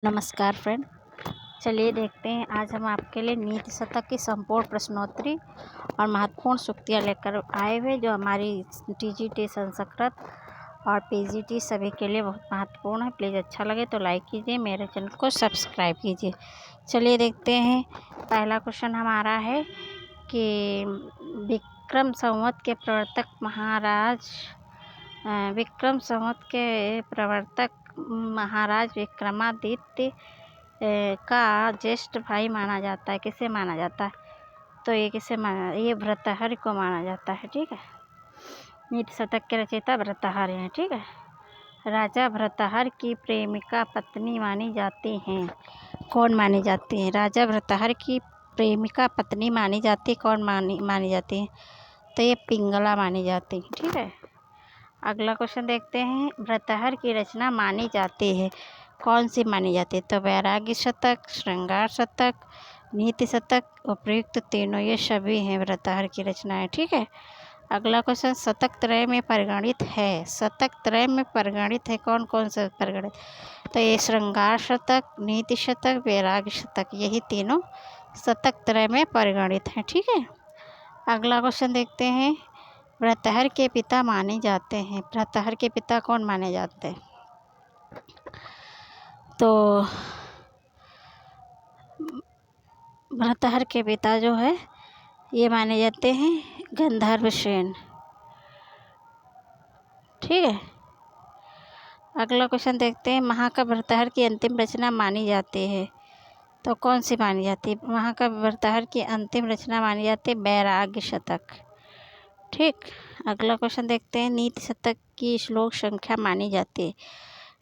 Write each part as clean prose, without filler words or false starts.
नमस्कार फ्रेंड, चलिए देखते हैं। आज हम आपके लिए नीति शतक की संपूर्ण प्रश्नोत्तरी और महत्वपूर्ण सूक्तियाँ लेकर आए हुए, जो हमारी टीजीटी संस्कृत और पीजीटी सभी के लिए बहुत महत्वपूर्ण है। प्लीज़ अच्छा लगे तो लाइक कीजिए, मेरे चैनल को सब्सक्राइब कीजिए। चलिए देखते हैं। पहला क्वेश्चन हमारा है कि विक्रम संवत के प्रवर्तक महाराज विक्रमादित्य का ज्येष्ठ भाई माना जाता है। किसे माना जाता है? तो ये भर्तृहरि को माना जाता है। ठीक है, नीति शतक के रचयिता भर्तृहरि हैं। ठीक है, राजा भर्तृहरि की प्रेमिका पत्नी मानी जाती हैं। कौन मानी जाती हैं? राजा भर्तृहरि की प्रेमिका पत्नी मानी जाती है। कौन मानी जाती है? तो ये पिंगला मानी जाती है। ठीक है, अगला क्वेश्चन देखते हैं। भर्तृहरि की रचना मानी जाती है, कौन सी मानी जाती है? तो वैराग्य शतक, श्रृंगार शतक, नीति शतक, उपयुक्त तीनों ये सभी हैं भर्तृहरि की रचनाएं। ठीक है, अगला क्वेश्चन शतक त्रय में परिगणित है। शतक त्रय में परिगणित है, कौन कौन सा परिगणित? तो ये श्रृंगार शतक, नीति शतक, वैराग्य शतक, यही तीनों शतक त्रय में परिगणित हैं। ठीक है, अगला क्वेश्चन देखते हैं। भर्तृहरि के पिता माने जाते हैं। भर्तृहरि के पिता कौन माने जाते हैं? तो भर्तृहरि के पिता जो है ये माने जाते हैं गंधर्वसेन। ठीक है, अगला क्वेश्चन देखते हैं। महाकाव्य भर्तृहरि की अंतिम रचना मानी जाती है, तो कौन सी मानी जाती है? महाकाव्य भर्तृहरि की अंतिम रचना मानी जाती है वैराग्य शतक। ठीक, अगला क्वेश्चन देखते हैं। नीति शतक की श्लोक संख्या मानी जाती है।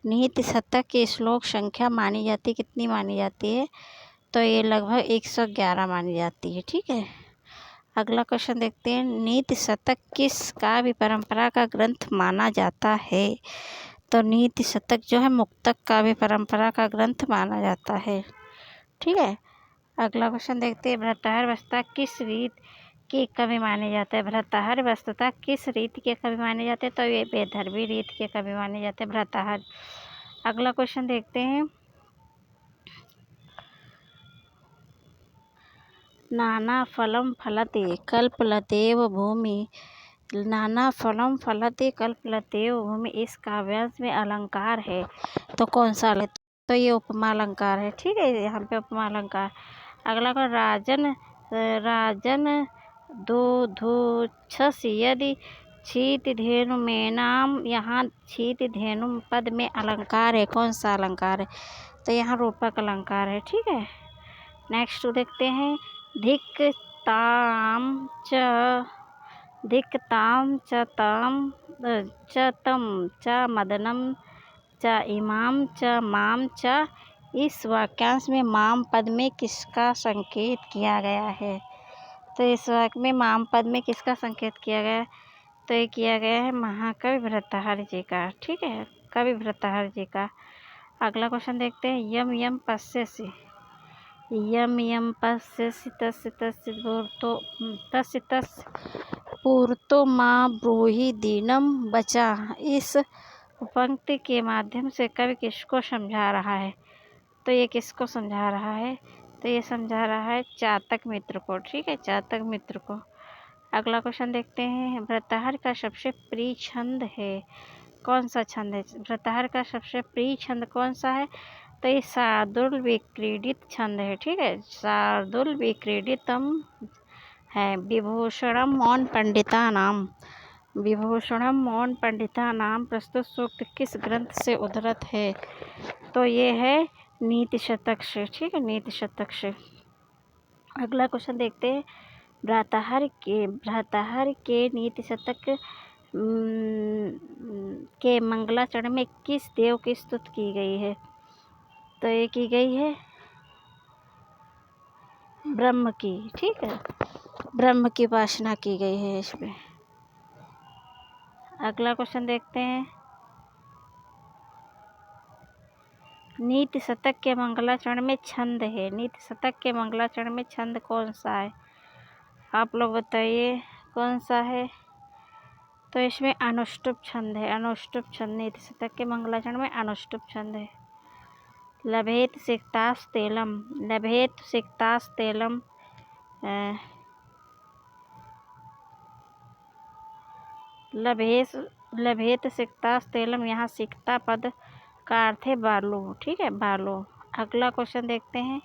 नीति शतक की श्लोक संख्या मानी जाती है, कितनी मानी जाती है? तो ये लगभग 111 मानी जाती है। ठीक है, अगला क्वेश्चन देखते हैं। नीति शतक किस काव्य परंपरा का ग्रंथ माना जाता है? तो नीति शतक जो है मुक्तक काव्य परंपरा का ग्रंथ माना जाता है। ठीक है, अगला क्वेश्चन देखते हैं। भर्तृहरि वस्तुतः किस रीत के कवि माने जाते हैं? भर्तृहरि वस्तुतः किस रीत के कवि माने जाते हैं? तो ये वैदर्भी रीत के कवि माने जाते हैं भर्तृहरि। अगला क्वेश्चन देखते हैं। नाना फलम फलते कल्पलतेव भूमि, नाना फलम फलते कल्पलतेव भूमि, इस काव्यांश में अलंकार है, तो कौन सा? तो ये उपमा अलंकार है। ठीक है, यहाँ पे उपमा अलंकार। अगला को राजन दो धो छस यदि छीत धेनु में नाम, यहाँ छीत धेनु पद में अलंकार है, कौन सा अलंकार है? तो यहाँ रूपक अलंकार है। ठीक है, नेक्स्ट देखते हैं। धिक्ताम च तम च मदनम च इमाम च माम च, इस वाक्यांश में माम पद में किसका संकेत किया गया है? तो इस वाक्य में माम पद में किसका संकेत किया गया है? तो ये किया गया है महाकवि भर्तृहरि जी का। ठीक है, कवि भर्तृहरि जी का। अगला क्वेश्चन देखते हैं। यम यम पश्यसि तस्य पूर्तो माँ ब्रूहि दीनम बचा, इस पंक्ति के माध्यम से कवि किसको समझा रहा है? तो ये किसको समझा रहा है? तो ये समझा रहा है चातक मित्र को। ठीक है, चातक मित्र को। अगला क्वेश्चन देखते हैं। भर्तृहरि का सबसे प्रिय छंद है, कौन सा छंद है? भर्तृहरि का सबसे प्रिय छंद कौन सा है? तो ये शार्दूल विक्रीडित छंद है। ठीक है, शार्दूल विक्रीडितम है। विभूषणम मौन पंडिता नाम, विभूषणम मौन पंडिता नाम प्रस्तुत सूक्त किस ग्रंथ से उद्धृत है? तो ये है नीति शतक से। ठीक है, नीति शतक से। अगला क्वेश्चन देखते हैं। भर्तृहरि के नीति शतक के मंगलाचरण में किस देव की स्तुति की गई है? तो ये की गई है ब्रह्म की। ठीक है, ब्रह्म की उपासना की गई है इसमें। अगला क्वेश्चन देखते हैं। नीति शतक के मंगलाचरण में छंद है, नीति शतक के मंगलाचरण में छंद कौन सा है? आप लोग बताइए कौन सा है? तो इसमें अनुष्टुप छंद है। अनुष्टुप छंद नीति शतक के मंगलाचरण में अनुष्टुप छंद है। लभेत सिक्तास्तेलम, लभेत सिक्तास्तेलम, लभेत लभेत सिक्तास्तेलम, यहाँ सिक्ता पद का अर्थ है बालू, ठीक है, बालू। अगला क्वेश्चन देखते हैं।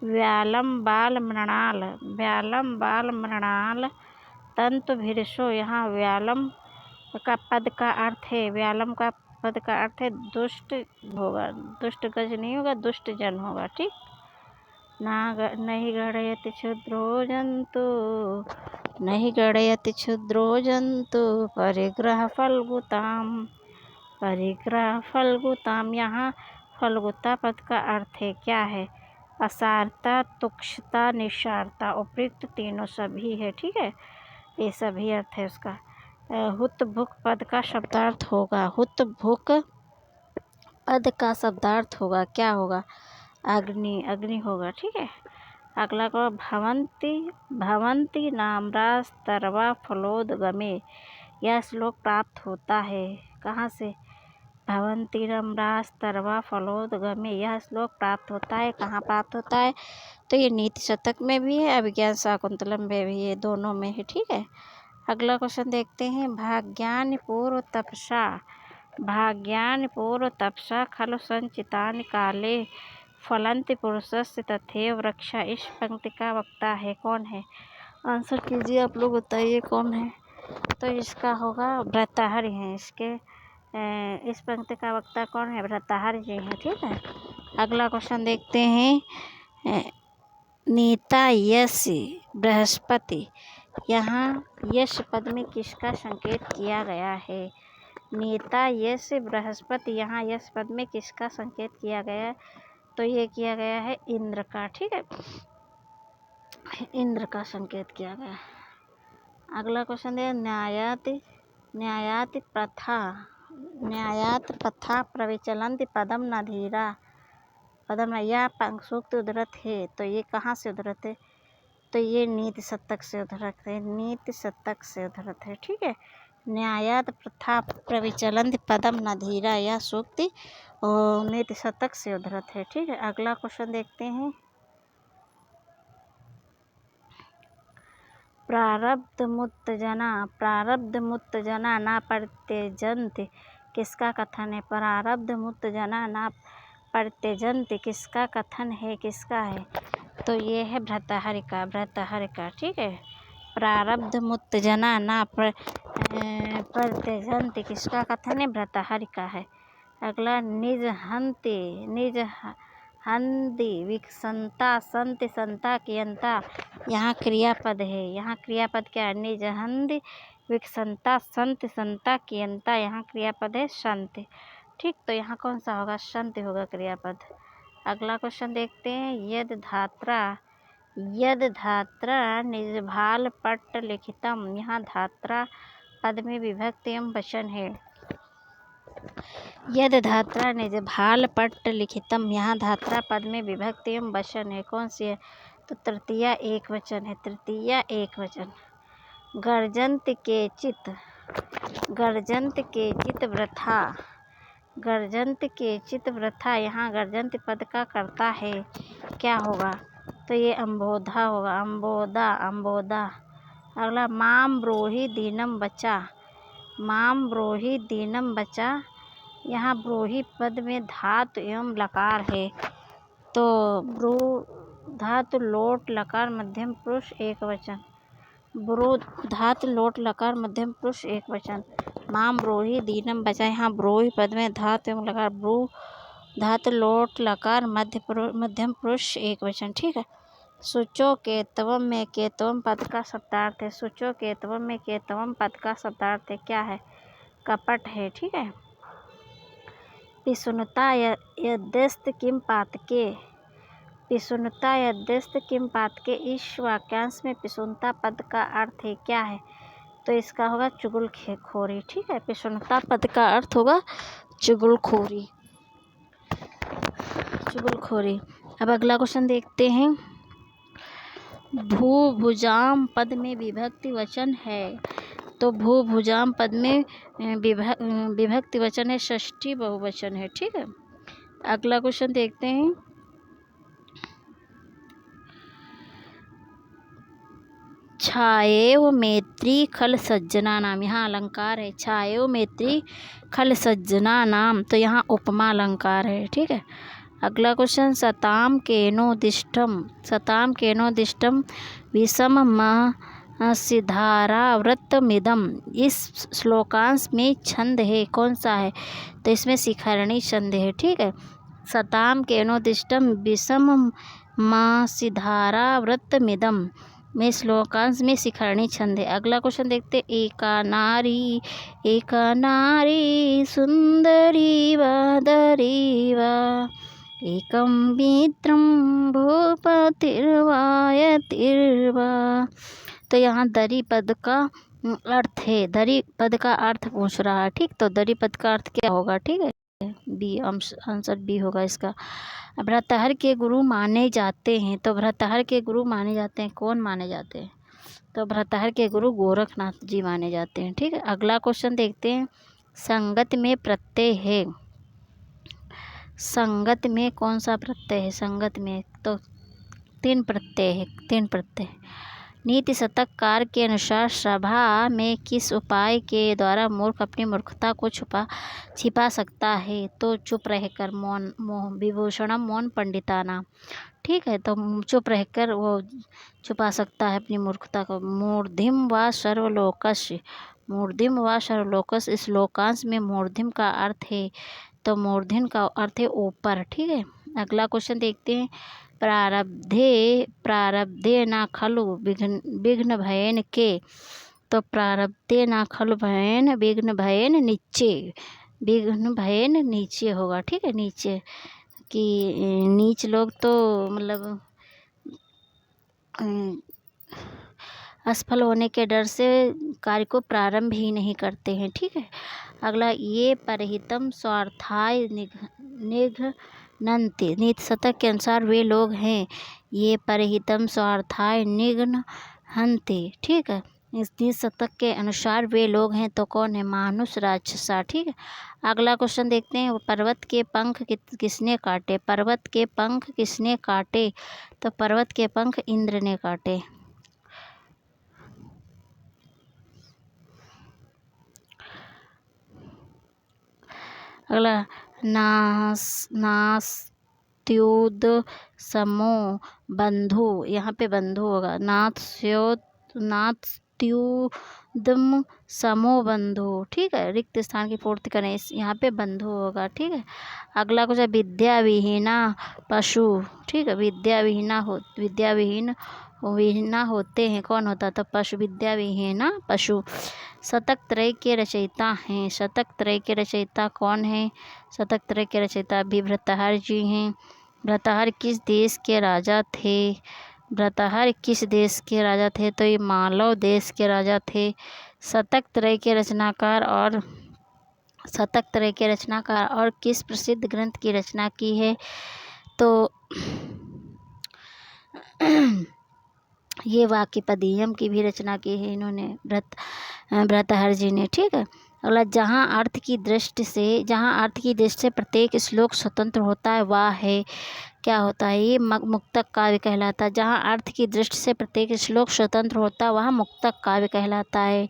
व्यालम बाल मृणाल, व्यालम बाल मृणाल तंतु भीषो, यहाँ व्यालम का पद का अर्थ है, व्यालम का पद का अर्थ है दुष्ट होगा, दुष्ट गज नहीं होगा, दुष्ट जन होगा, ठीक। नहीं गणयति क्षुद्रो जंतु, नहीं गणयति क्षुद्रो जंतु परिग्रह फल्गुताम, परिग्रह फल्गुताम, यहाँ फल्गुता पद का अर्थ है क्या है, असारता, तुक्षता, निशारता, उपयुक्त तीनों सभी है, ठीक है, ये सभी अर्थ है उसका। हुत भुक पद का शब्दार्थ होगा, हुत भुक पद का शब्दार्थ होगा क्या होगा, अग्नि, अग्नि होगा, ठीक है। अगला को भवंती, भवंती नाम्रास्तर्वा फलोदगमे, यह श्लोक प्राप्त होता है कहाँ से, भवंती नाम्रास्तर्वा फलोदगमे, यह श्लोक प्राप्त होता है कहाँ प्राप्त होता है, तो ये नीति शतक में भी है, अभिज्ञान शाकुंतलम में भी है, दोनों में है, ठीक है। अगला क्वेश्चन देखते हैं। भाग्यानि पूर्व तपसा, भाग्यानि पूर्व तपसा खलु संचितानि काले फलंति पुरुषस्य तथैव वृक्षा, इस पंक्ति का वक्ता है कौन है, आंसर कीजिए आप लोग, बताइए कौन है, तो इसका होगा भर्तृहरि हैं, इसके इस पंक्ति का वक्ता कौन है, भर्तृहरि जी हैं, ठीक है। अगला क्वेश्चन देखते हैं। नेता यश बृहस्पति, यहाँ यश पद में किसका संकेत किया गया है, नेता यश बृहस्पति, यहाँ यश पद में किसका संकेत किया गया है, तो ये किया गया है इंद्र का, ठीक है, इंद्र का संकेत किया गया। अगला क्वेश्चन है। न्यायात, न्यायात प्रथा, न्यायात प्रथा प्रविचलंति पदम न धीरा, पदम न, यह सूक्त उद्धृत है, तो ये कहाँ से उद्धृत है, तो ये नीति शतक से उद्धृत है, नीति शतक से उद्धृत है, ठीक है। न्यायात प्रथा प्रविचलंति पदम न धीरा, यह सूक्ति और नीति शतक से उद्धृत है, ठीक है। अगला क्वेश्चन देखते हैं। प्रारब्ध मुक्त जना, प्रारब्ध मुक्त जना ना परित्यजन्ति, किसका कथन है, प्रारब्ध मुक्त जना ना परित्यजन्ति किसका कथन है, किसका है, तो ये है भर्तृहरि का, भर्तृहरि का, ठीक है। प्रारब्ध मुक्त जना ना परित्यजन्ति किसका कथन है, भर्तृहरि का है। अगला निज हंति, निज हंति विकसंता संति संता कियंता, यहाँ क्रियापद है, यहाँ क्रियापद क्या है, निज हंति विकसंता संति संता कियंता, यहाँ क्रियापद है संत, ठीक, तो यहाँ कौन सा होगा, संत होगा क्रियापद। अगला क्वेश्चन देखते हैं। यद धात्रा, यद धात्रा निजभाल पट्ट लिखितम, यहाँ धात्रा पद में विभक्ति एवं वचन है, यद धात्रा निजभाल पट्ट लिखितम, यहाँ धात्रा पद में विभक्ति एवं वचन है, कौन सी है, तो तृतीया एक वचन है, तृतीया एक वचन। गर्जंत के चित, गर्जंत के चित वृथा, गर्जंत के चित वृथा, यहाँ गर्जंत पद का कर्ता है क्या होगा, तो ये अम्बोधा होगा, अम्बोदा, अम्बोदा। अगला माम ब्रोही दीनम बचा, माम ब्रोही दीनम बचा, यहाँ ब्रोही पद में धातु एवं लकार है, तो ब्रू धातु लोट लकार मध्यम पुरुष एक वचन, ब्रू धातु लोट लकार मध्यम पुरुष एक वचन, माम ब्रोही दीनम बचा, यहाँ ब्रोही पद में धातु एवं लकार, ब्रू धातु लोट लकार मध्यम पुरुष एक वचन, ठीक है। सुचो केतवम में केतवम पद का शब्दार्थ है, सुचो केतवम में केतवम पद का शब्दार्थ है क्या है, कपट है, ठीक है। पिशुनता यद्यस्त किम पातके, पिशुनता यद्यस्त किम पातके, इस वाक्यांश में पिशुनता पद का अर्थ है क्या है, तो इसका होगा चुगलखोरी, ठीक है, पिशुनता पद का अर्थ होगा चुगलखोरी, चुगलखोरी। अब अगला क्वेश्चन देखते हैं। भूभुजाम पद में विभक्ति वचन है, तो भूभुजाम पद में विभक्ति वचन है, षष्ठी बहुवचन है, ठीक है। अगला क्वेश्चन देखते हैं। छाएव मैत्री खल सज्जना नाम, यहाँ अलंकार है। छाएव मैत्री खल सज्जना नाम, तो यहाँ उपमा अलंकार है। ठीक है। अगला क्वेश्चन, सताम केनोदिष्टम, सताम केनोदिष्टम विषम सिद्धारावृतमिदम, इस श्लोकांश में छंद है, कौन सा है? तो इसमें शिखरणी छंद है। ठीक है। सताम केनोदिष्टम विषम सिद्धारावृतमिदम में श्लोकांश में शिखरणी छंद है। अगला क्वेश्चन देखते, एका नारी सुंदरी वादरीवा एकम मित्रम भूपतिर्वायतिर्वा, तो यहाँ दरी पद का अर्थ है। दरी पद का अर्थ पूछ रहा है। ठीक, तो दरी पद का अर्थ क्या होगा? ठीक है, बी, आंसर बी होगा इसका। भ्रतहर के गुरु माने जाते हैं, तो भ्रतहर के गुरु माने जाते हैं, कौन माने जाते हैं? तो भ्रतहर के गुरु गोरखनाथ जी माने जाते हैं। ठीक है। अगला क्वेश्चन देखते हैं, संगत में प्रत्यय है, संगत में कौन सा प्रत्यय है? संगत में तो तीन प्रत्यय है, तीन प्रत्यय। नीति शतककार के अनुसार सभा में किस उपाय के द्वारा मूर्ख अपनी मूर्खता को छिपा सकता है? तो चुप रहकर, मौन विभूषणम मौन पंडिताना। ठीक है, तो चुप रहकर वो छुपा सकता है अपनी मूर्खता को। मूर्धिम व सर्वलोकस्य, मूर्धिम व सर्वलोकस, इस लोकांश में मूर्धिम का अर्थ है, तो मूर्धिन का अर्थ है ऊपर। ठीक है। अगला क्वेश्चन देखते हैं, प्रारब्धे ना खलु विघ्न भयन के, तो प्रारब्धे ना खलु भयन विघ्न भयन नीचे, विघ्न भयन नीचे होगा। ठीक है, नीचे कि नीच लोग तो मतलब असफल होने के डर से कार्य को प्रारंभ ही नहीं करते हैं। ठीक है। अगला, ये परहितम स्वार्थाय निघ्नन्ति, नीति शतक के अनुसार वे लोग हैं, ये परहितम स्वार्थाय निघ्नन्ति। ठीक है। इस नीति शतक के अनुसार वे लोग हैं, तो कौन है? मानुष राक्षसा। ठीक है। अगला क्वेश्चन देखते हैं, पर्वत के पंख किसने काटे? पर्वत के पंख किसने काटे? तो पर्वत के पंख इंद्र ने काटे। अगला, नास्त्युद समो बंधु, यहाँ पे बंधु होगा। नास्त्युदम समो बंधु। ठीक है, रिक्त स्थान की पूर्ति करें, इस यहाँ पे बंधु होगा। ठीक है। अगला कुछ है, विद्या विहीना पशु। ठीक है, विद्या विहीना होते हैं, कौन होता? तो पशु, विद्या विहीना पशु। शतक त्रय के रचयिता हैं, शतक त्रय के रचयिता कौन है? शतक त्रय के रचयिता भी भ्रतहर जी हैं। भ्रतहर किस देश के राजा थे? भ्रतहर किस देश के राजा थे? तो ये मालव देश के राजा थे। शतक त्रय के रचनाकार और किस प्रसिद्ध ग्रंथ की रचना की है? तो ये वाक्यपदीयम की भी रचना की है इन्होंने, भ्रतहर जी ने। ठीक है। अगला, जहाँ अर्थ की दृष्टि से प्रत्येक श्लोक स्वतंत्र होता है, वह है, क्या होता है? ये मुक्तक काव्य कहलाता है। जहाँ अर्थ की दृष्टि से प्रत्येक श्लोक स्वतंत्र होता है, वह मुक्तक काव्य कहलाता है।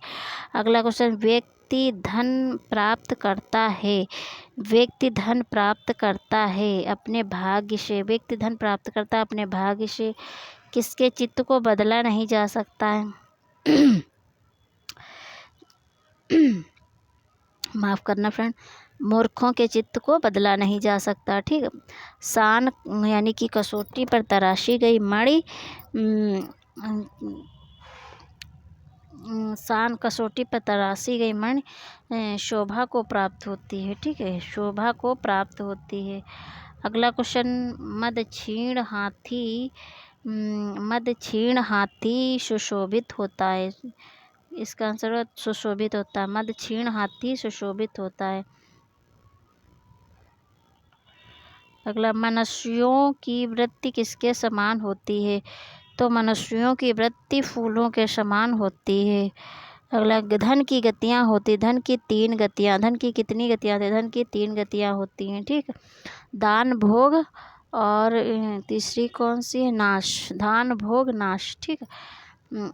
अगला क्वेश्चन, व्यक्ति धन प्राप्त करता है, व्यक्ति धन प्राप्त करता है अपने भाग्य से, व्यक्ति धन प्राप्त करता है अपने भाग्य से, किसके चित्त को बदला नहीं जा सकता है? माफ़ करना फ्रेंड, मूर्खों के चित्त को बदला नहीं जा सकता। ठीक है। सान यानी कि कसौटी पर तराशी गई मणि, सान कसौटी पर तराशी गई मणि शोभा को प्राप्त होती है। ठीक है, शोभा को प्राप्त होती है। अगला क्वेश्चन, मदक्षीण हाथी सुशोभित होता है, इसका आंसर सुशोभित होता है। मदक्षीण हाथी सुशोभित होता है। अगला, मनुष्यों की वृत्ति किसके समान होती है? तो मनुष्यों की वृत्ति फूलों के समान होती है। अगला, धन की गतियाँ होती, धन की 3 गतियाँ, धन की कितनी गतियाँ होती, धन की 3 गतियाँ होती हैं, ठीक है। दान, भोग और तीसरी कौन सी है, नाश, दान, भोग, नाश, ठीक है।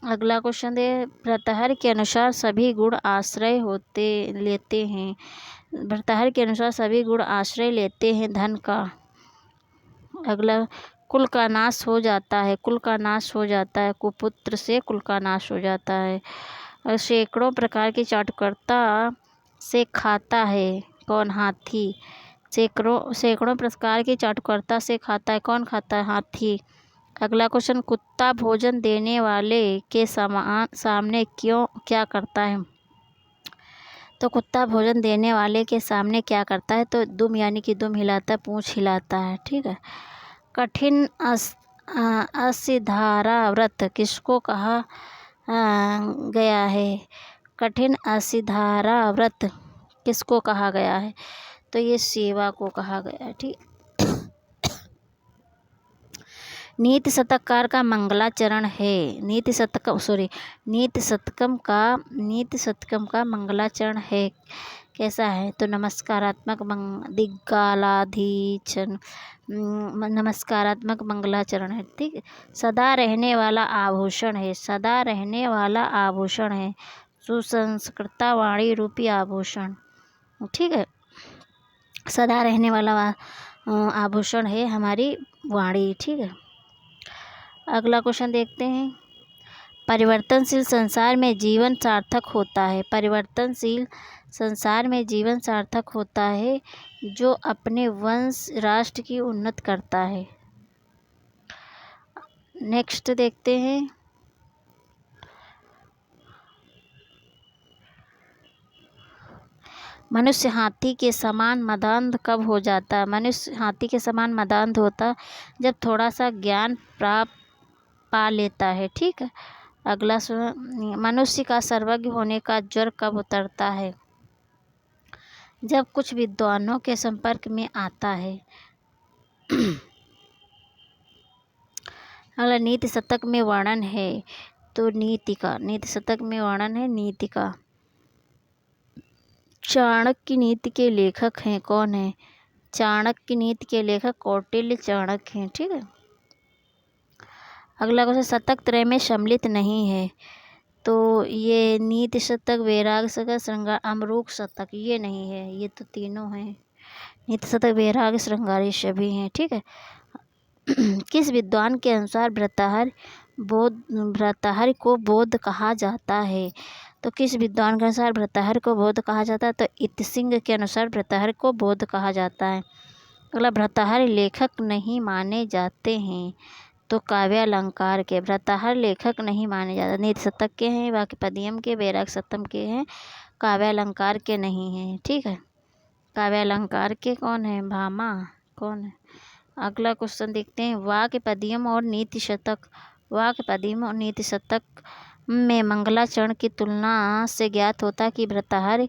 अगला क्वेश्चन दे, भर्तृहरि के अनुसार सभी गुण आश्रय होते लेते हैं, भर्तृहरि के अनुसार सभी गुण आश्रय लेते हैं धन का। अगला, कुल का नाश हो जाता है, कुल का नाश हो जाता है, कुपुत्र से कुल का नाश हो जाता है। और सैकड़ों प्रकार की चाटुकर्ता से खाता है कौन, हाथी, सैकड़ों प्रकार की चाटुकर्ता से खाता है कौन, खाता है हाथी। अगला क्वेश्चन, कुत्ता भोजन देने वाले के सामने क्यों क्या करता है, तो कुत्ता भोजन देने वाले के सामने क्या करता है, तो दुम यानी कि दुम हिलाता है, पूंछ हिलाता है, ठीक है। कठिन असिधारा व्रत किसको कहा गया है, कठिन असिधारा व्रत किसको कहा गया है, तो ये सेवा को कहा गया है, ठीक। नीति शतककार का मंगलाचरण है, नीति शतकम का मंगलाचरण है, कैसा है, तो नमस्कारात्मक नमस्कारात्मक मंगलाचरण है, ठीक है। सदा रहने वाला आभूषण है, सदा रहने वाला आभूषण है, सुसंस्कृता वाणी रूपी आभूषण, ठीक है। सदा रहने वाला आभूषण है हमारी वाणी, ठीक है। अगला क्वेश्चन देखते हैं, परिवर्तनशील संसार में जीवन सार्थक होता है, परिवर्तनशील संसार में जीवन सार्थक होता है जो अपने वंश राष्ट्र की उन्नत करता है। नेक्स्ट देखते हैं, मनुष्य हाथी के समान मदान्ध कब हो जाता है, मनुष्य हाथी के समान मदान्ध होता जब थोड़ा सा ज्ञान प्राप्त पा लेता है, ठीक है। अगला, मनुष्य का सर्वज्ञ होने का ज्वर कब उतरता है, जब कुछ विद्वानों के संपर्क में आता है। अगला, नीति शतक में वर्णन है, तो नीति का, नीति शतक में वर्णन है नीति का। चाणक्य नीति के लेखक हैं कौन है, चाणक्य नीति के लेखक कौटिल्य चाणक्य हैं, ठीक है। अगला क्वेश्चन, शतक त्रय में सम्मिलित नहीं है, तो ये नीति शतक, वैराग्य शतक, श्रृंगार, अमरूक शतक, ये नहीं है, ये तो तीनों हैं, नीति शतक, वैराग्य, श्रृंगार, ये सभी हैं, ठीक है। किस विद्वान के अनुसार भर्तृहरि को बोध कहा जाता है, तो किस विद्वान के अनुसार भर्तृहरि को बोध कहा जाता है, तो इत्यसिंह के अनुसार भर्तृहरि को बोध कहा जाता है। अगला, भर्तृहरि लेखक नहीं माने जाते हैं, तो काव्यालंकार के, भर्तृहरि लेखक नहीं माने जाते, नीति शतक के हैं, वाक्यपदियम के, वैराग्य शतक के हैं, काव्यालंकार के नहीं हैं, ठीक है। काव्यालंकार के कौन है, भामा, कौन है। अगला क्वेश्चन देखते हैं, वाक्यपदियम और नीति शतक, वाक्यपदियम और नीति शतक में मंगलाचरण की तुलना से ज्ञात होता कि भर्तृहरि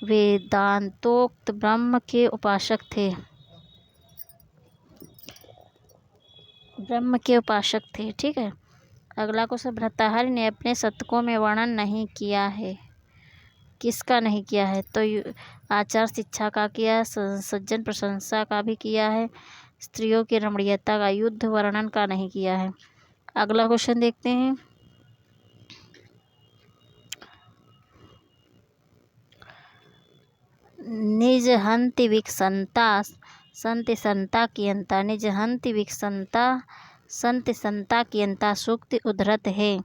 वेदांतोक्त ब्रह्म के उपासक थे, ब्रह्म के उपासक थे, ठीक है। अगला क्वेश्चन, भर्तृहरि ने अपने शतकों में वर्णन नहीं किया है, किसका नहीं किया है, तो आचार शिक्षा का किया, सज्जन प्रशंसा का भी किया है, स्त्रियों की रमणीयता का, युद्ध वर्णन का नहीं किया है। अगला क्वेश्चन देखते हैं, निज हंति विकसंता संति संता की अंता, निज हंति विकसंता संति संता की अंता सूक्ति उद्धृत है,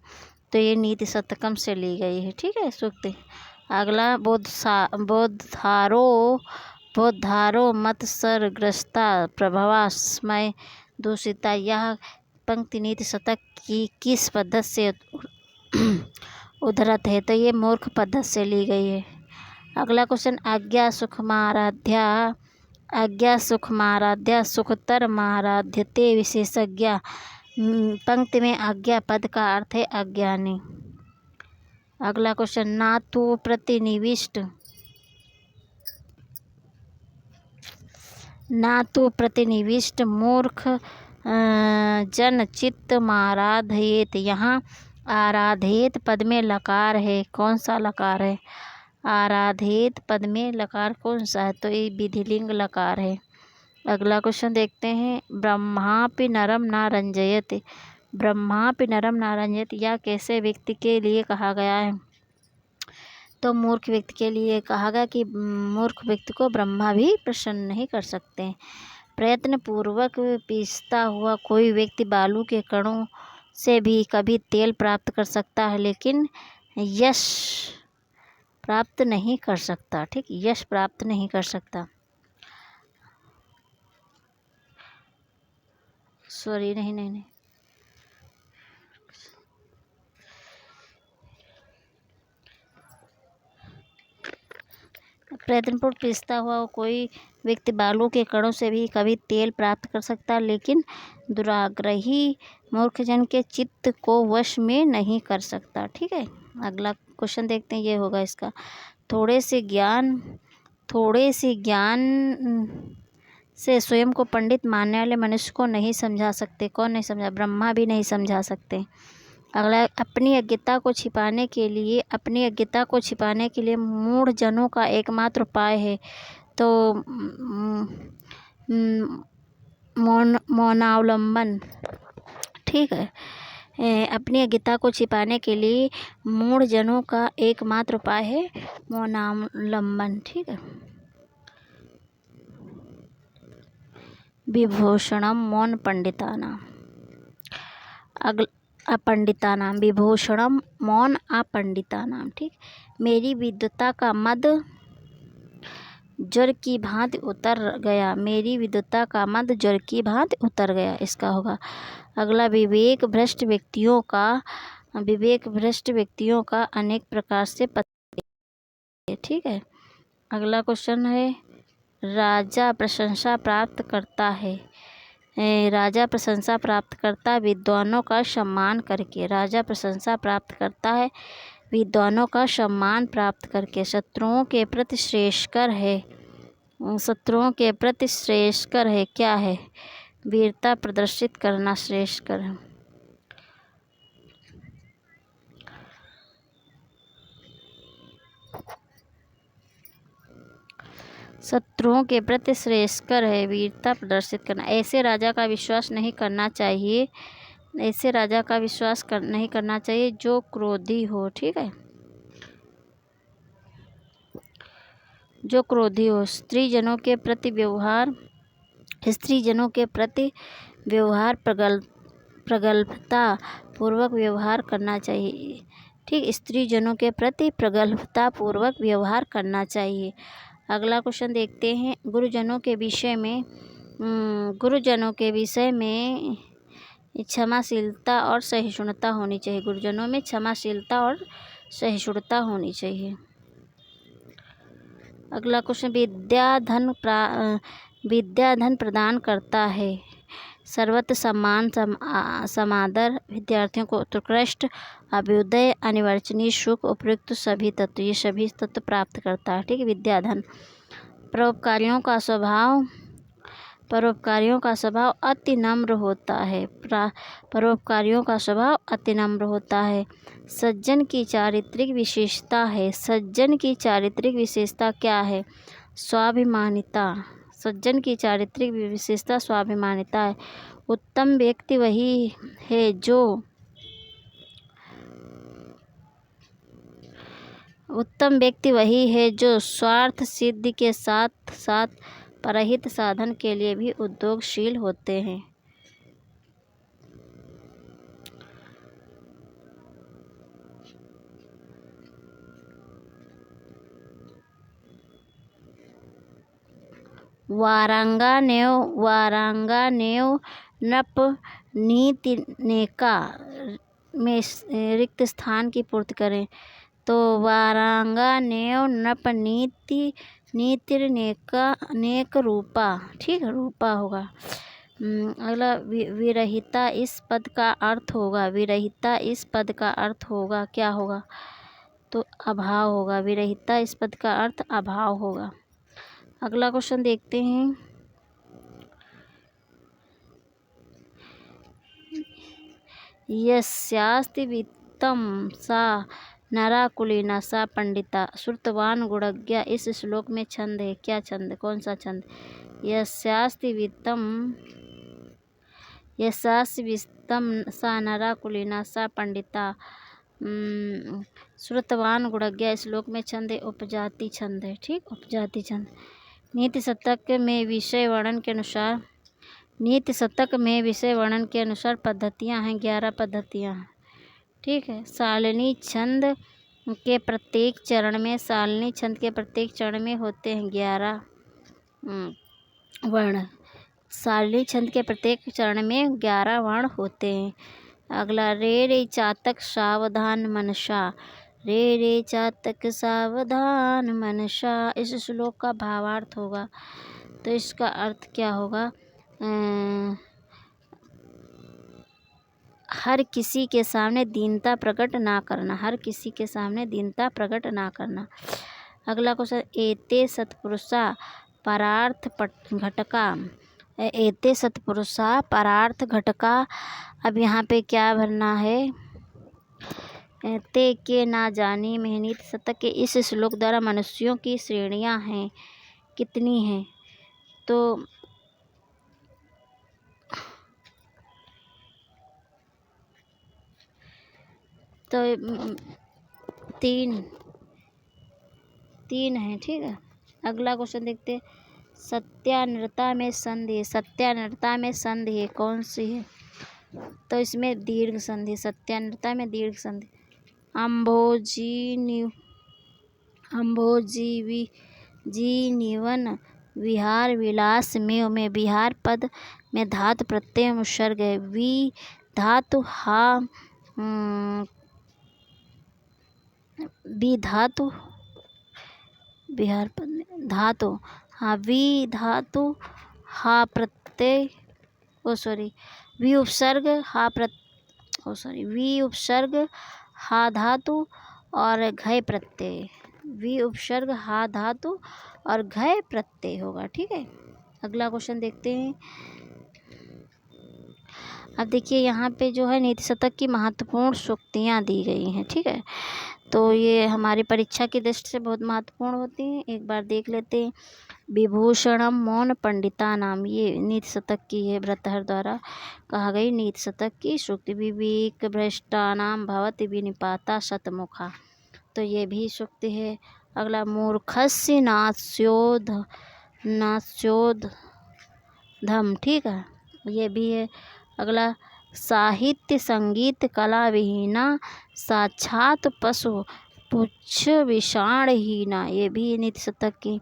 तो ये नीति शतकम से ली गई है, ठीक है, सूक्ति। अगला, बोधारो मत्सरग्रस्ता प्रभवा स्मय दूषिता, यह पंक्ति नीति शतक की किस पद्धति से उद्धृत है, तो ये मूर्ख पद्धति से ली गई है। अगला क्वेश्चन, आज्ञा सुखमाराध्या सुखतर माराध्यते विशेषज्ञ, पंक्ति में आज्ञा पद का अर्थ है अज्ञानी। अगला क्वेश्चन, ना तो प्रतिनिविष्ट मूर्ख जन चित्त माराधयेत, यहाँ आराधित पद में लकार है, कौन सा लकार है? आराधित पद में लकार कौन सा है? तो ये विधिलिंग लकार है। अगला क्वेश्चन देखते हैं। ब्रह्मापि नरम न रंजयति, ब्रह्मापि नरम न रंजयति या कैसे व्यक्ति के लिए कहा गया है? तो मूर्ख व्यक्ति के लिए कहा गया कि मूर्ख व्यक्ति को ब्रह्मा भी प्रसन्न नहीं कर सकते। प्रयत्न पूर्वक पीसता हुआ कोई व्यक्ति बालू के कणों से भी कभी तेल प्राप्त कर सकता है, लेकिन यश प्राप्त नहीं कर सकता। ठीक, यश प्राप्त नहीं कर सकता। सॉरी, नहीं, प्रयत्नपूर्वक पीसता हुआ कोई व्यक्ति बालू के कणों से भी कभी तेल प्राप्त कर सकता है, लेकिन दुराग्रही मूर्खजन के चित्त को वश में नहीं कर सकता। ठीक है, अगला क्वेश्चन देखते हैं। ये होगा इसका। थोड़े से ज्ञान से स्वयं को पंडित मानने वाले मनुष्य को नहीं समझा सकते। कौन नहीं समझा? ब्रह्मा भी नहीं समझा सकते। अगला, अपनी अज्ञता को छिपाने के लिए मूढ़ जनों का एकमात्र उपाय है। तो मौनावलंबन। ठीक है, अपनी अज्ञता को छिपाने के लिए मूढ़ जनों का एकमात्र उपाय है मौनावलंबन। ठीक है, विभूषणम मौन पंडितानाम। अपंडितानाम, विभूषणम मौन अपंडितानाम। ठीक, मेरी विद्वता का मद ज्वर की भांति उतर गया, मेरी विद्वता का मद ज्वर की भांति उतर गया, इसका होगा। अगला, विवेक भ्रष्ट व्यक्तियों का अनेक प्रकार से पता है। ठीक है, अगला क्वेश्चन है। राजा प्रशंसा प्राप्त करता है, राजा प्रशंसा प्राप्त करता है विद्वानों का सम्मान करके। राजा प्रशंसा प्राप्त करता है विद्वानों का सम्मान प्राप्त करके। शत्रुओं के प्रति श्रेष्ठकर है, क्या है? वीरता प्रदर्शित करना श्रेष्ठकर है। शत्रुओं के प्रति श्रेष्ठकर है, वीरता प्रदर्शित करना। ऐसे राजा का विश्वास नहीं करना चाहिए, जो क्रोधी हो। ठीक है, जो क्रोधी हो। स्त्री जनों के प्रति व्यवहार प्रगल्भता पूर्वक व्यवहार करना चाहिए। ठीक, स्त्री जनों के प्रति प्रगल्भता पूर्वक व्यवहार करना चाहिए। अगला क्वेश्चन देखते हैं। गुरुजनों के विषय में क्षमाशीलता और सहिष्णुता होनी चाहिए। गुरुजनों में क्षमाशीलता और सहिष्णुता होनी चाहिए। अगला क्वेश्चन, विद्या धन प्रदान करता है, सर्वत्र सम्मान समादर, विद्यार्थियों को उत्कृष्ट अभ्युदय, अनिवर्चनीय सुख, उपयुक्त सभी तत्व, ये सभी तत्व प्राप्त करता है। ठीक है, विद्या धन। परोपकारियों का स्वभाव अति नम्र होता है। सज्जन की चारित्रिक विशेषता क्या है? स्वाभिमानिता। सज्जन की चारित्रिक विशेषता स्वाभिमानिता है। उत्तम व्यक्ति वही है जो स्वार्थ सिद्धि के साथ साथ परहित साधन के लिए भी उद्योगशील होते हैं। वारांगानेव नपनीतिनेका में रिक्त स्थान की पूर्ति करें। तो वारांगानेव नपनीतिनेक रूपा। ठीक है, रूपा होगा। अगला, विरहिता इस पद का अर्थ होगा, क्या होगा? तो अभाव होगा। विरहिता इस पद का अर्थ अभाव होगा। अगला क्वेश्चन देखते हैं। यस्यास्ति वित्तम सा नरा कुलीना सा पंडिता श्रुतवान गुणज्ञा। इस श्लोक में छंद है, क्या छंद, कौन सा छंद? यस्यास्ति वित्तम सा नरा कुलीना सा पंडिता श्रुतवान गुणज्ञा। इस श्लोक में छंद है, उपजाति छंद है। ठीक, उपजाति छंद। नीति शतक में विषय वर्णन के अनुसार पद्धतियाँ हैं, 11 पद्धतियाँ हैं। ठीक है। सालनी छंद के प्रत्येक चरण में होते हैं 11 वर्ण। सालनी छंद के प्रत्येक चरण में 11 वर्ण होते हैं। अगला, रे चातक सावधान मनसा। रे चातक सावधान मनसा। इस श्लोक का भावार्थ होगा, तो इसका अर्थ क्या होगा? हर किसी के सामने दीनता प्रकट ना करना, हर किसी के सामने दीनता प्रकट ना करना। अगला क्वेश्चन, एते सत्पुरुषा परार्थ घटका। एते सत्पुरुषा परार्थ घटका। अब यहाँ पे क्या भरना है? ते के ना जानी में नीति शतक के इस श्लोक द्वारा मनुष्यों की श्रेणियाँ हैं, कितनी हैं? तो तीन है। ठीक है। अगला क्वेश्चन देखते हैं, सत्यानृता में संधि। सत्यानृता में संधि कौन सी है? तो इसमें दीर्घ संधि, सत्यानृता में दीर्घ संधि। अम्भोजीवन विहार विलास में विहार पद में धातु प्रत्यय उपसर्ग है। वि धातु हा बी धातु बिहार पद में धातु हाँ वी धातु हा प्रत्यय वी उपसर्ग वी उपसर्ग हा धातु और घय प्रत्यय। वी उपसर्ग हा धातु और घय प्रत्यय होगा। ठीक है। अगला क्वेश्चन देखते हैं। अब देखिए यहाँ पे जो है नीति शतक की महत्वपूर्ण सूक्तियाँ दी गई हैं। ठीक है। तो ये हमारी परीक्षा की दृष्टि से बहुत महत्वपूर्ण होती हैं, एक बार देख लेते हैं। विभूषणम मौन पंडिता नाम, ये नीति शतक की है, भर्तृहरि द्वारा कहा गई नीति शतक की सूक्ति। विवेक भ्रष्टानाम भवति विनिपाता शतमुखा, तो ये भी सूक्ति है। अगला, मूर्खस्य नास्योधम, ठीक है, ये भी है। अगला, साहित्य संगीत कला विहीना साक्षात पशु पुच्छ विषाणहीना, ये भी नीति शतक की।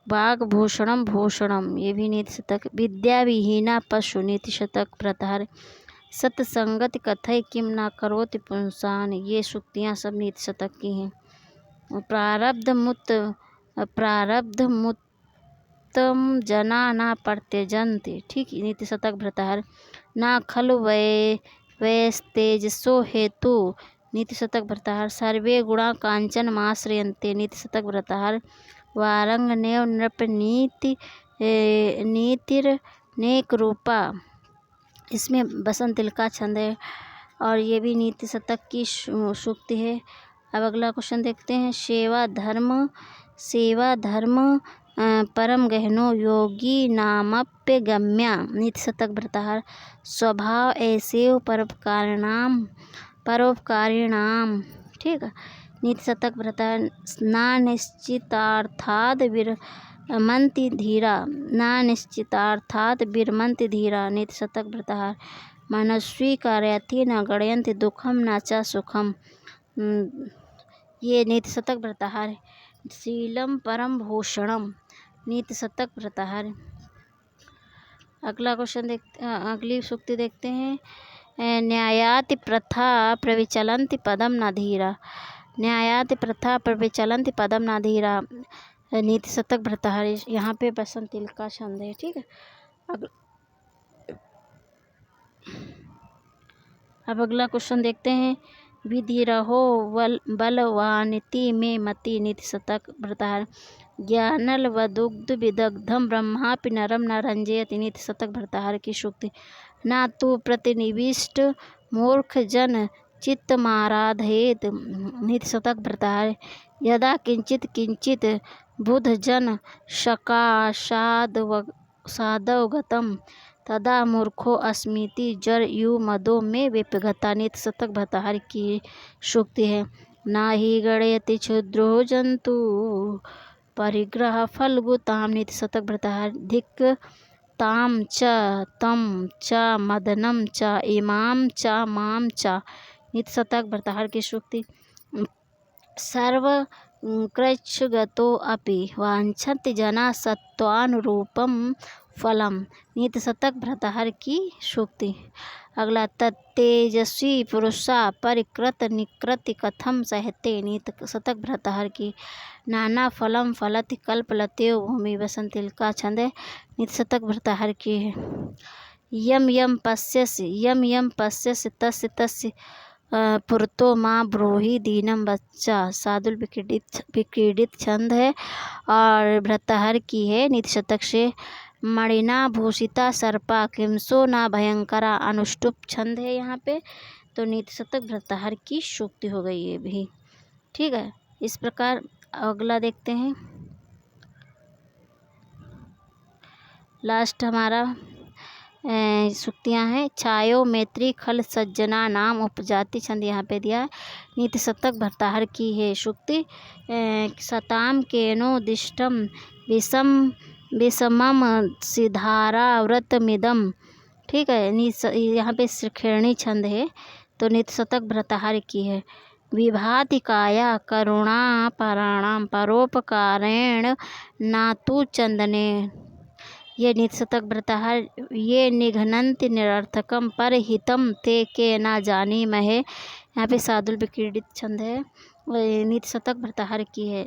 भूषणम, ये भी नीति शतक। विद्या विहीना पशु, नीति शतक भर्तृहरि। सत्संगति कथय किम न करोति पुंसान, ये सूक्तियाँ सब नीति शतक की हैं। प्रारब्ध मुत्तम जना न प्रत्यजन्ति, ठीक, नीति शतक भर्तृहरि। ना खलु वैस्तेजसो हेतु, नीति शतक भर्तृहरि। सर्वे गुणा कांचन माश्रयन्ते, नीति शतक भर्तृहरि। वारंगनेव नृप नीतिर्नेक रूपा, इसमें बसंत का छंद है और ये भी नीति शतक की सूक्ति है। अब अगला क्वेश्चन देखते हैं। सेवा धर्म परम गहनो योगी नामप्य गम्या, नीति शतक भर्तृहरि। स्वभाव ऐसे परोपकारिणाम, ठीक है, नीति शतक भर्तृहरि। ना निश्चितार्थाद विरमन्ति धीरा, नीति शतक भर्तृहरि। मनस्वी कारयति न गणयन्ति दुखम न च सुखम, ये नीति शतक भर्तृहरि। शीलम परम भूषणम, नीति शतक भर्तृहरि। अगली सूक्ति देखते हैं। न्यायाति प्रथा प्रविचलन्ति पदम न धीरा, न्यायाति प्रथा प्रविचलन्ति पदम न धीरा, नीति शतक भर्तृहरि। यहाँ पे बसंत का छंद है, ठीक है। अब अगला क्वेश्चन देखते हैं। विधि रहो बलवानिति में मति, नीति शतक भर्तृहरि। ज्ञानल व दुग्ध विदग्धम ब्रह्मापि नरम न रंजयति, नीति शतक भर्तृहरि की सूक्ति। ना तू प्रतिनिविष्ट मूर्ख जन चित्तमाराधयेत् नीतिशतक भर्तृहरि। यदा किंचित किंचित बुधजन सकाशादवगतं तदा मूर्खो अस्मीति जर यु मदो में विपगता। नीतिशतक भर्तृहरि की सूक्ति है। ना ही गणयति क्षुद्रो जंतु परिग्रह फलगुताम। नीतिशतक भर्तृहरि। धिक् ताम च तम च मदनम च इमाम च माम च। नीतिशतक भर्तृहरि की सूक्ति। सर्व कृच्छ्रगतो अपि वांछन्ति जना सत्वानुरूपम फलम। नीतिशतक भर्तृहरि की सूक्ति। अगला, तत्तेजस्वी पुरुषा परिकृत निकृति कथम सहते। नीतिशतक भर्तृहरि की। नाना फलम फलति कल्पलतयो भूमि वसंतिल का छंद है। नीतिशतक भर्तृहरि की है। यम यम पश्यसि तस्य तस्य पुरतो माँ ब्रूहि दीनम बच्चा। शार्दूल विक्रीडित छंद है और भर्तृहरि की है नीतिशतक से। मणिना भूषिता सर्पा किमसो न भयंकरा। अनुष्टुप छंद है यहाँ पे। तो नीतिशतक भर्तृहरि की सूक्ति हो गई ये भी। ठीक है, इस प्रकार अगला देखते हैं। लास्ट हमारा सूक्तियाँ हैं। छायो मैत्री खल सज्जना नाम उपजाति छंद यहाँ पे दिया है। नीतिशतक भर्तृहरि की है सूक्ति। सताम केनो दिष्टम विषमम सिद्धाराव्रतमिदम। ठीक है, यहाँ पे श्रीखेणी छंद है। तो नीतिशतक भर्तृहरि की है। विभाति काया करुणापराणाम परोपकारेण नातु चंदने। ये नीतिशतक भर्तृहरि। ये निघ्नन्ति निरर्थकम परहितम ते के न जानीमहे। यहाँ पे शार्दूल विक्रीडित छंद है। नीतिशतक भर्तृहरि की है।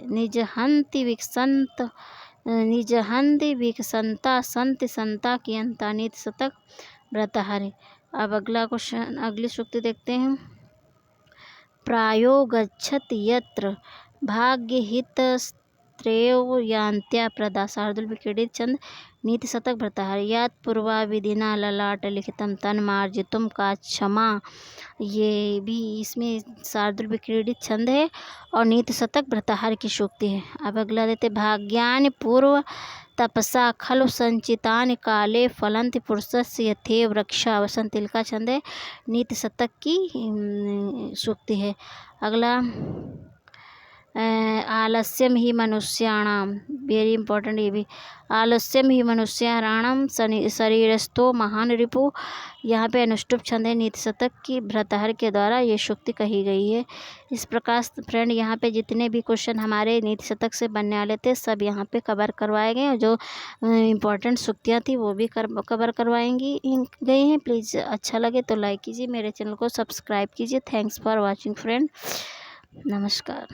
निजहन्ति विकसंता संति संता की अंता। नीतिशतक भर्तृहरि। अब अगला क्वेश्चन, अगली सूक्ति देखते हैं। प्रायो गच्छति यत्र भाग्यहितस्त्रेव यान्त्या प्रदा। शार्दूल विक्रीडित छंद। नीतिशतक भर्तृहरि। यात पूर्वा विधिना ललाट लिखितम तन्मार्जितुम का क्षमा। ये भी इसमें शार्दूल विक्रीडित छंद है और नीतिशतक भर्तृहरि की सूक्ति है। अब अगला देते। भाग्यानि पूर्व तपसा खलु संचितानि काले फलन्ति पुरुषस्य यथेव वृक्षा। वसंतिल का छंद है। नीतिशतक की सूक्ति है। अगला, आलस्यम ही मनुष्याणाम। वेरी इंपॉर्टेंट ये भी। आलस्यम ही मनुष्याणाम शरीरस्थो महान रिपु। यहाँ पे अनुष्टुप छंद है। नीतिशतक की भर्तृहरि के द्वारा ये सूक्ति कही गई है। इस प्रकार फ्रेंड यहाँ पे जितने भी क्वेश्चन हमारे नीतिशतक से बनने वाले थे सब यहाँ पे कवर करवाए गए और जो इम्पोर्टेंट सूक्तियाँ थी वो भी कवर करवाएंगी गई हैं। प्लीज़ अच्छा लगे तो लाइक कीजिए, मेरे चैनल को सब्सक्राइब कीजिए। Thanks for watching friend. नमस्कार।